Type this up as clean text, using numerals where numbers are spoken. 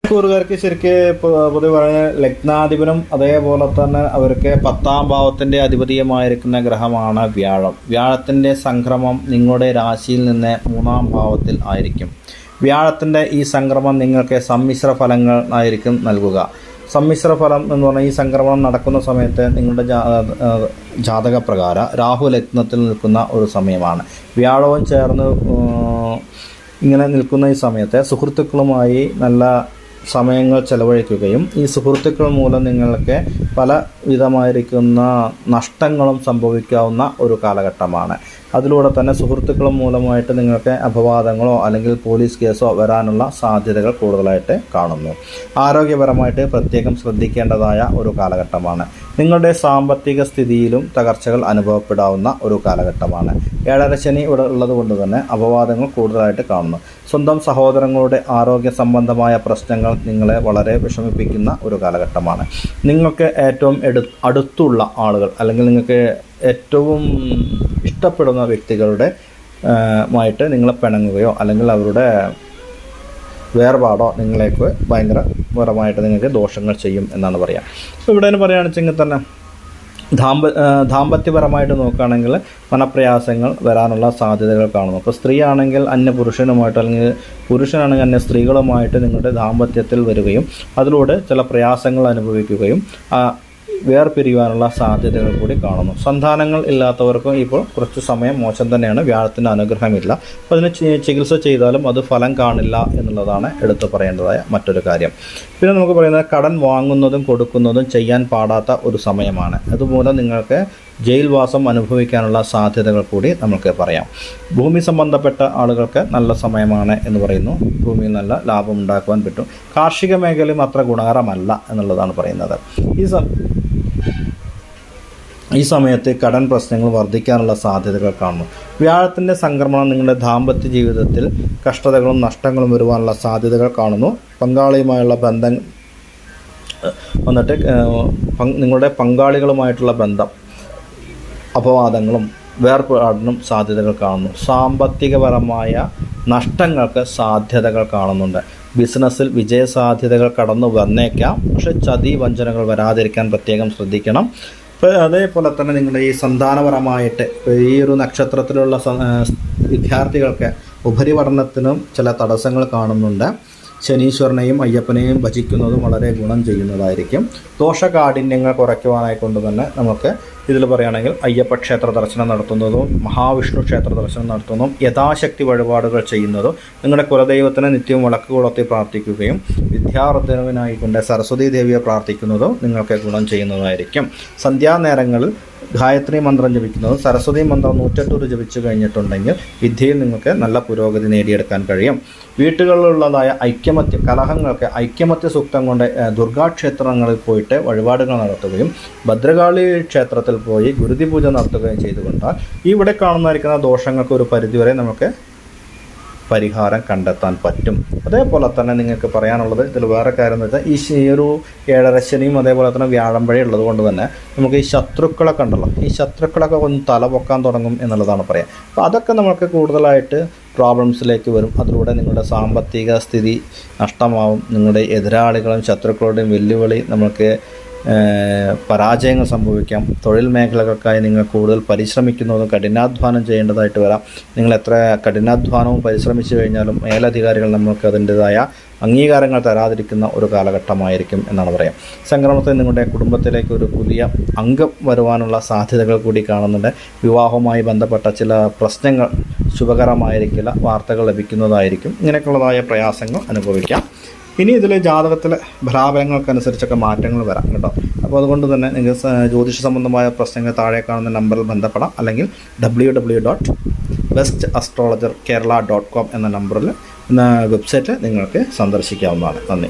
കൂറുകാർക്ക് ശരിക്ക് പൊതുവെ പറയുന്ന ലഗ്നാധിപനും അതേപോലെ തന്നെ അവർക്ക് 10ാം ഭാവത്തിൻ്റെ അധിപതിയുമായിരിക്കുന്ന ഗ്രഹമാണ് വ്യാഴം. വ്യാഴത്തിൻ്റെ സംക്രമം നിങ്ങളുടെ രാശിയിൽ നിന്ന് 3ാം ഭാവത്തിൽ ആയിരിക്കും. വ്യാഴത്തിൻ്റെ ഈ സംക്രമം നിങ്ങൾക്ക് സമ്മിശ്ര ഫലങ്ങൾ ആയിരിക്കും നൽകുക. സമ്മിശ്ര ഫലം എന്ന് പറഞ്ഞാൽ ഈ സംക്രമണം നടക്കുന്ന സമയത്ത് നിങ്ങളുടെ ജാതകപ്രകാരം രാഹു ലഗ്നത്തിൽ നിൽക്കുന്ന ഒരു സമയമാണ്. വ്യാഴവും ചേർന്ന് ഇങ്ങനെ നിൽക്കുന്ന ഈ സമയത്ത് സുഹൃത്തുക്കളുമായി നല്ല സമയങ്ങൾ ചെലവഴിക്കുകയും ഈ സുഹൃത്തുക്കൾ മൂലം നിങ്ങൾക്ക് പല വിധമായിരിക്കുന്ന നഷ്ടങ്ങളും സംഭവിക്കാവുന്ന ഒരു കാലഘട്ടമാണ്. അതിലൂടെ തന്നെ സുഹൃത്തുക്കൾ മൂലമായിട്ട് നിങ്ങൾക്ക് അപവാദങ്ങളോ അല്ലെങ്കിൽ പോലീസ് കേസോ വരാനുള്ള സാധ്യതകൾ കൂടുതലായിട്ട് കാണുന്നു. ആരോഗ്യപരമായിട്ട് പ്രത്യേകം ശ്രദ്ധിക്കേണ്ടതായ ഒരു കാലഘട്ടമാണ്. നിങ്ങളുടെ സാമ്പത്തിക സ്ഥിതിയിലും തകർച്ചകൾ അനുഭവപ്പെടാവുന്ന ഒരു കാലഘട്ടമാണ്. ഏഴര ശനി ഇവിടെ ഉള്ളത് കൊണ്ട് തന്നെ അപവാദങ്ങൾ കൂടുതലായിട്ട് കാണുന്നു. സ്വന്തം സഹോദരങ്ങളുടെ ആരോഗ്യ സംബന്ധമായ പ്രശ്നങ്ങൾ നിങ്ങളെ വളരെ വിഷമിപ്പിക്കുന്ന ഒരു കാലഘട്ടമാണ്. നിങ്ങൾക്ക് ഏറ്റവും അടുത്തുള്ള ആളുകൾ അല്ലെങ്കിൽ നിങ്ങൾക്ക് ഏറ്റവും ഇഷ്ടപ്പെടുന്ന വ്യക്തികളുടെ മായിട്ട് നിങ്ങൾ പിണങ്ങുകയോ അല്ലെങ്കിൽ അവരുടെ വേർപാടോ നിങ്ങളേക്ക് ഭയങ്കരപരമായിട്ട് നിങ്ങൾക്ക് ദോഷങ്ങൾ ചെയ്യും എന്നാണ് പറയുക. ഇപ്പോൾ ഇവിടെ പറയുകയാണെന്ന് വെച്ചെങ്കിൽ തന്നെ ദാമ്പത്യപരമായിട്ട് നോക്കുകയാണെങ്കിൽ മനപ്രയാസങ്ങൾ വരാനുള്ള സാധ്യതകൾ കാണുന്നു. ഇപ്പോൾ സ്ത്രീ ആണെങ്കിൽ അന്യ പുരുഷനുമായിട്ട് അല്ലെങ്കിൽ പുരുഷനാണെങ്കിൽ അന്യ സ്ത്രീകളുമായിട്ട് നിങ്ങളുടെ ദാമ്പത്യത്തിൽ വരികയും അതിലൂടെ ചില പ്രയാസങ്ങൾ അനുഭവിക്കുകയും വേർപിരിയുവാനുള്ള സാധ്യതകൾ കൂടി കാണുന്നു. സന്താനങ്ങൾ ഇല്ലാത്തവർക്കും ഇപ്പോൾ കുറച്ച് സമയം മോശം തന്നെയാണ്. വ്യാഴത്തിൻ്റെ അനുഗ്രഹമില്ല. അപ്പോൾ അതിന് ചികിത്സ ചെയ്താലും അത് ഫലം കാണില്ല എന്നുള്ളതാണ് എടുത്തു പറയേണ്ടതായ മറ്റൊരു കാര്യം. പിന്നെ നമുക്ക് പറയുന്നത് കടൻ വാങ്ങുന്നതും കൊടുക്കുന്നതും ചെയ്യാൻ പാടാത്ത ഒരു സമയമാണ്. അതുമൂലം നിങ്ങൾക്ക് ജയിൽവാസം അനുഭവിക്കാനുള്ള സാധ്യതകൾ കൂടി നമുക്ക് പറയാം. ഭൂമി സംബന്ധപ്പെട്ട ആളുകൾക്ക് നല്ല സമയമാണ് എന്ന് പറയുന്നു. ഭൂമിയിൽ നല്ല ലാഭം ഉണ്ടാക്കുവാൻ പറ്റും. കാർഷിക മേഖലയും അത്ര ഗുണകരമല്ല എന്നുള്ളതാണ് പറയുന്നത്. ഈ സമയത്ത് കടൻ പ്രശ്നങ്ങൾ വർദ്ധിക്കാനുള്ള സാധ്യതകൾ കാണുന്നു. വ്യാഴത്തിൻ്റെ സംക്രമണം നിങ്ങളുടെ ദാമ്പത്യ ജീവിതത്തിൽ കഷ്ടതകളും നഷ്ടങ്ങളും വരുവാനുള്ള സാധ്യതകൾ കാണുന്നു. പങ്കാളിയുമായുള്ള ബന്ധം വന്നിട്ട് നിങ്ങളുടെ പങ്കാളികളുമായിട്ടുള്ള ബന്ധം അപവാദങ്ങളും വേർപാടിനും സാധ്യതകൾ കാണുന്നു. സാമ്പത്തികപരമായ നഷ്ടങ്ങൾക്ക് സാധ്യതകൾ കാണുന്നുണ്ട്. ബിസിനസ്സിൽ വിജയസാധ്യതകൾ കടന്നു വന്നേക്കാം. പക്ഷേ ചതി വഞ്ചനകൾ വരാതിരിക്കാൻ പ്രത്യേകം ശ്രദ്ധിക്കണം. ഇപ്പോൾ അതേപോലെ തന്നെ നിങ്ങളുടെ ഈ സന്താനപരമായിട്ട് ഈ ഒരു നക്ഷത്രത്തിലുള്ള വിദ്യാർത്ഥികൾക്ക് ഉപരിപഠനത്തിനും ചില തടസ്സങ്ങൾ കാണുന്നുണ്ട്. ശനീശ്വരനെയും അയ്യപ്പനെയും ഭജിക്കുന്നതും വളരെ ഗുണം ചെയ്യുന്നതായിരിക്കും. ദോഷകാഠിന്യങ്ങൾ കുറയ്ക്കുവാനായിക്കൊണ്ട് തന്നെ നമുക്ക് ഇതിൽ പറയുകയാണെങ്കിൽ അയ്യപ്പ ക്ഷേത്ര ദർശനം നടത്തുന്നതും മഹാവിഷ്ണു ക്ഷേത്ര ദർശനം നടത്തുന്നതും യഥാശക്തി വഴിപാടുകൾ ചെയ്യുന്നതും നിങ്ങളുടെ കുലദൈവത്തിന് നിത്യവും വിളക്ക് കൊളുത്തി പ്രാർത്ഥിക്കുകയും വിദ്യാർത്ഥിനായിക്കൊണ്ട് സരസ്വതി ദേവിയെ പ്രാർത്ഥിക്കുന്നതും നിങ്ങൾക്ക് ഗുണം ചെയ്യുന്നതായിരിക്കും. സന്ധ്യാനേരങ്ങളിൽ ഗായത്രി മന്ത്രം ജപിക്കുന്നതും സരസ്വതി മന്ത്രം 108 ജപിച്ചു കഴിഞ്ഞിട്ടുണ്ടെങ്കിൽ വിദ്യയിൽ നിങ്ങൾക്ക് നല്ല പുരോഗതി നേടിയെടുക്കാൻ കഴിയും. വീട്ടുകളിലുള്ളതായ കലഹങ്ങൾക്ക് ഐക്യമത്യ സൂക്തം കൊണ്ട് ദുർഗാക്ഷേത്രങ്ങളിൽ പോയിട്ട് വഴിപാടുകൾ നടത്തുകയും ഭദ്രകാളി ക്ഷേത്രത്തിൽ പോയി ഗുരുതി പൂജ നടത്തുകയും ചെയ്തുകൊണ്ടാൽ ഇവിടെ കാണുന്നതായിരിക്കുന്ന ദോഷങ്ങൾക്ക് ഒരു പരിധിവരെ നമുക്ക് പരിഹാരം കണ്ടെത്താൻ പറ്റും. അതേപോലെ തന്നെ നിങ്ങൾക്ക് പറയാനുള്ളത് ഇതിൽ വേറെ കാര്യം എന്ന് വെച്ചാൽ ഈ ഒരു ഏഴരശനിയും അതേപോലെ തന്നെ വ്യാഴം വഴി ഉള്ളത് കൊണ്ട് തന്നെ നമുക്ക് ഈ ശത്രുക്കളൊക്കെ ഉണ്ടല്ലോ, ഈ ശത്രുക്കളൊക്കെ ഒന്ന് തലപൊക്കാൻ തുടങ്ങും എന്നുള്ളതാണ് പറയുക. അപ്പോൾ അതൊക്കെ നമുക്ക് കൂടുതലായിട്ട് പ്രോബ്ലംസിലേക്ക് വരും. അതിലൂടെ നിങ്ങളുടെ സാമ്പത്തിക സ്ഥിതി നഷ്ടമാവും. നിങ്ങളുടെ എതിരാളികളും ശത്രുക്കളുടെയും വെല്ലുവിളി നമുക്ക് പരാജയങ്ങൾ സംഭവിക്കാം. തൊഴിൽ മേഖലകൾക്കായി നിങ്ങൾ കൂടുതൽ പരിശ്രമിക്കുന്നതും കഠിനാധ്വാനം ചെയ്യേണ്ടതായിട്ട് വരാം. നിങ്ങൾ എത്ര കഠിനാധ്വാനവും പരിശ്രമിച്ചു കഴിഞ്ഞാലും മേലധികാരികൾ നമുക്ക് അതിൻ്റെതായ അംഗീകാരങ്ങൾ തരാതിരിക്കുന്ന ഒരു കാലഘട്ടമായിരിക്കും എന്നാണ് പറയാം. സംക്രമണത്തിൽ നിങ്ങളുടെ കുടുംബത്തിലേക്ക് ഒരു പുതിയ അംഗം വരുവാനുള്ള സാധ്യതകൾ കൂടി കാണുന്നുണ്ട്. വിവാഹവുമായി ബന്ധപ്പെട്ട ചില പ്രശ്നങ്ങൾ ശുഭകരമായിരിക്കില്ല, വാർത്തകൾ ലഭിക്കുന്നതായിരിക്കും. ഇങ്ങനെയൊക്കെയുള്ളതായ പ്രയാസങ്ങൾ അനുഭവിക്കാം. ഇനി ഇതിൽ ജാതകത്തിലെ ഫലാഫലങ്ങൾക്കനുസരിച്ചൊക്കെ മാറ്റങ്ങൾ വരാം കേട്ടോ. അപ്പോൾ അതുകൊണ്ട് തന്നെ നിങ്ങൾക്ക് ജ്യോതിഷ സംബന്ധമായ പ്രശ്നങ്ങൾ താഴെ കാണുന്ന നമ്പറിൽ ബന്ധപ്പെടാം. അല്ലെങ്കിൽ www.bestastrologerkerala.com എന്ന നമ്പറിൽ വെബ്സൈറ്റ് നിങ്ങൾക്ക് സന്ദർശിക്കാവുന്നതാണ്. നന്ദി.